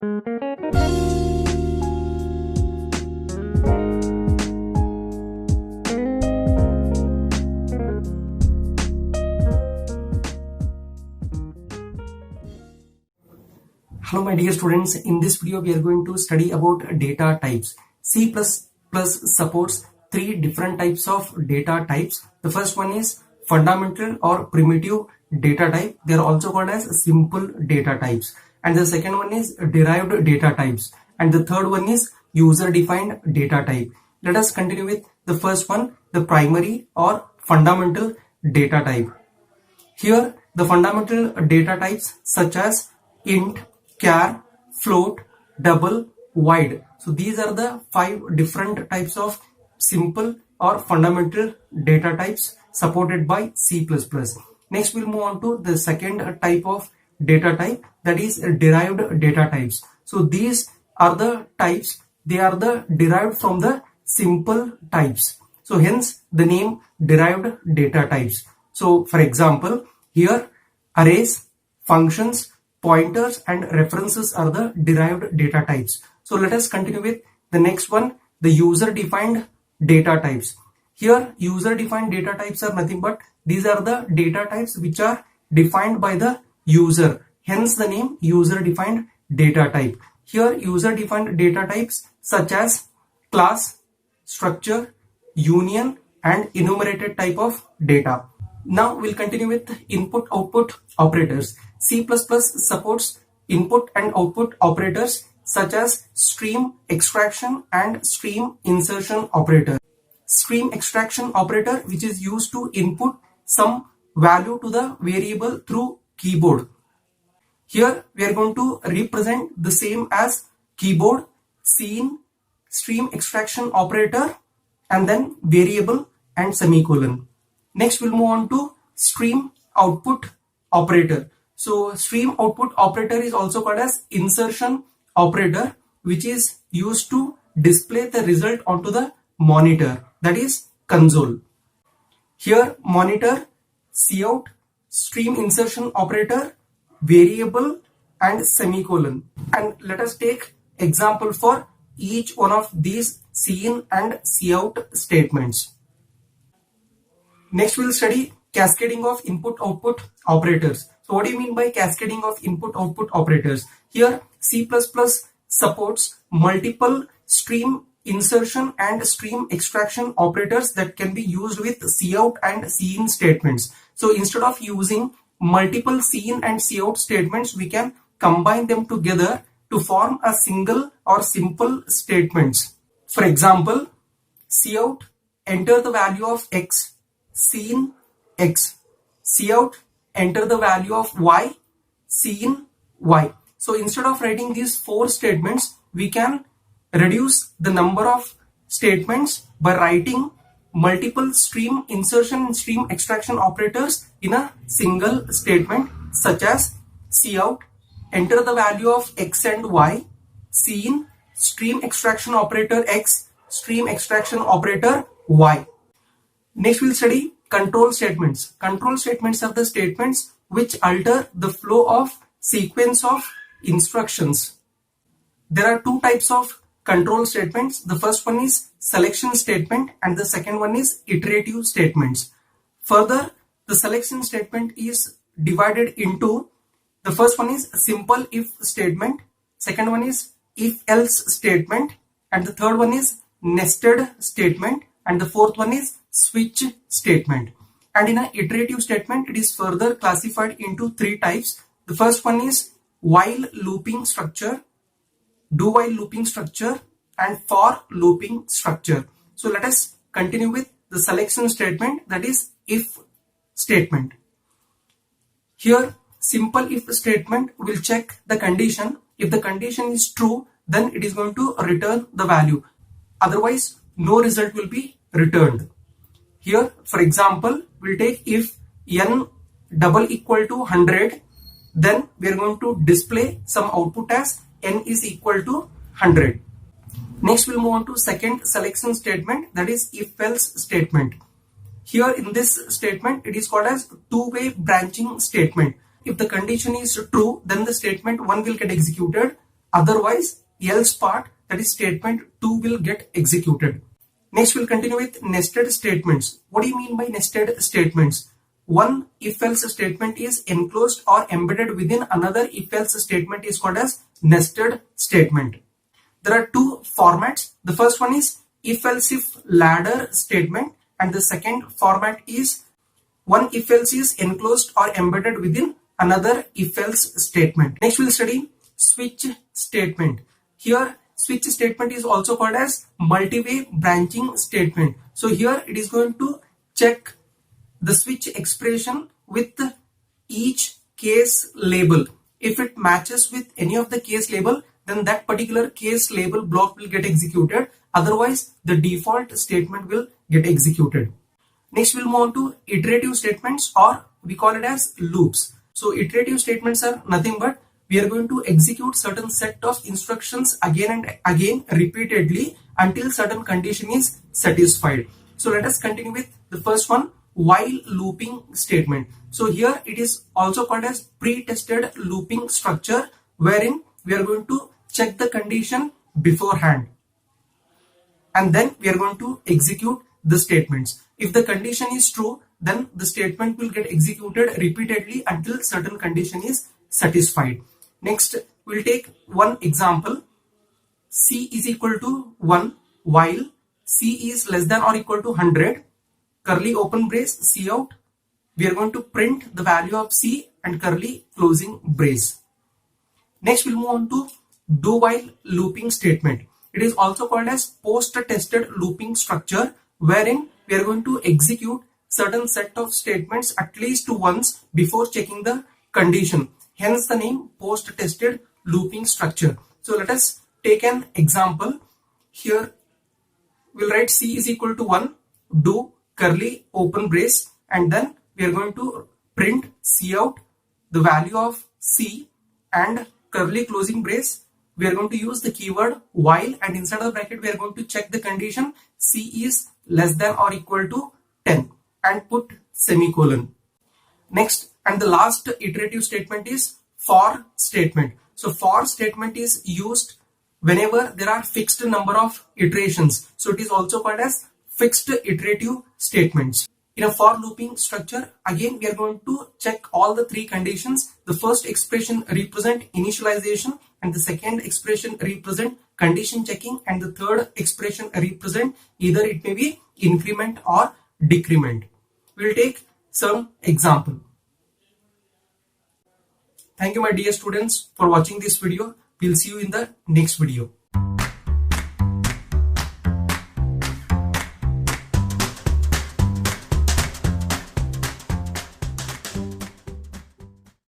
Hello my dear students, in this video we are going to study about data types. C++ supports three different types of data types. The first one is fundamental or primitive data type. They are also called as simple data types. And the second one is derived data types. And the third one is user-defined data type. Let us continue with the first one, the primary or fundamental data type. Here the fundamental data types such as int, char, float, double, wide. So these are the 5 different types of simple or fundamental data types supported by C++. Next we'll move on to the second type of data type, that is derived data types. So these are the types, they are the derived from the simple types. So hence the name derived data types. So for example, here arrays, functions, pointers and references are the derived data types. So let us continue with the next one, the user-defined data types. Here user-defined data types are nothing but these are the data types which are defined by the user. Hence the name user-defined data type. Here user-defined data types such as class, structure, union and enumerated type of data. Now we'll continue with input-output operators. C++ supports input and output operators such as stream extraction and stream insertion operator. Stream extraction operator, which is used to input some value to the variable through keyboard. Here we are going to represent the same as keyboard, scene, stream extraction operator and then variable and semicolon. Next we'll move on to stream output operator. So stream output operator is also called as insertion operator, which is used to display the result onto the monitor, that is console. Here monitor, cout, stream insertion operator, variable and semicolon. And let us take example for each one of these scene and cout statements. Next we'll study cascading of input-output operators. So what do you mean by cascading of input-output operators? Here C++ supports multiple stream insertion and stream extraction operators that can be used with cout and scene statements. So instead of using multiple scene and cout statements, we can combine them together to form a single or simple statements. For example, cout, enter the value of x, scene x, cout, enter the value of y, scene y. So instead of writing these 4 statements, we can reduce the number of statements by writing multiple stream insertion and stream extraction operators in a single statement, such as cout, enter the value of x and y, scene, stream extraction operator x, stream extraction operator y. Next we'll study control statements. Control statements are the statements which alter the flow of sequence of instructions. There are 2 types of control statements. The first one is selection statement and the second one is iterative statements. Further, the selection statement is divided into, the first one is simple if statement, second one is if else statement and the third one is nested statement and the fourth one is switch statement. And in an iterative statement, it is further classified into 3 types. The first one is while looping structure, do while looping structure and for looping structure. So let us continue with the selection statement, that is if statement. Here simple if statement will check the condition. If the condition is true, then it is going to return the value. Otherwise no result will be returned. Here for example, we'll take if n double equal to 100, then we are going to display some output as n is equal to 100. Next we'll move on to second selection statement, that is if else statement. Here in this statement, it is called as two-way branching statement. If the condition is true, then the statement 1 will get executed. Otherwise, else part, that is statement 2, will get executed. Next, we'll continue with nested statements. What do you mean by nested statements? One if-else statement is enclosed or embedded within another if-else statement is called as nested statement. There are two formats. The first one is if-else if ladder statement, and the second format is one if-else is enclosed or embedded within another if-else statement. Next, we'll study switch statement. Here, switch statement is also called as multi-way branching statement. So here it is going to check the switch expression with each case label. If it matches with any of the case label, then that particular case label block will get executed. Otherwise, the default statement will get executed. Next, we'll move on to iterative statements, or we call it as loops. So iterative statements are nothing but we are going to execute certain set of instructions again and again repeatedly until certain condition is satisfied. So let us continue with the first one, while looping statement. So here it is also called as pre-tested looping structure, wherein we are going to check the condition beforehand and then we are going to execute the statements. If the condition is true, then the statement will get executed repeatedly until certain condition is satisfied. Next, we'll take one example. C is equal to 1 while C is less than or equal to 100, curly open brace, C out. We are going to print the value of C and curly closing brace. Next, we'll move on to do while looping statement. It is also called as post-tested looping structure, wherein we are going to execute certain set of statements at least once before checking the condition. Hence the name post-tested looping structure. So let us take an example. Here we'll write C is equal to 1, do curly open brace, and then we are going to print C out, the value of C, and curly closing brace. We are going to use the keyword while, and inside of the bracket we are going to check the condition C is less than or equal to 10 and put semicolon. Next, and the last iterative statement is for statement. So for statement is used whenever there are fixed number of iterations. So it is also called as fixed iterative statements. In a for looping structure, again we are going to check all the three conditions. The first expression represent initialization, and the second expression represent condition checking, and the third expression represent either it may be increment or decrement. We will take some example. Thank you my dear students for watching this video. We'll see you in the next video.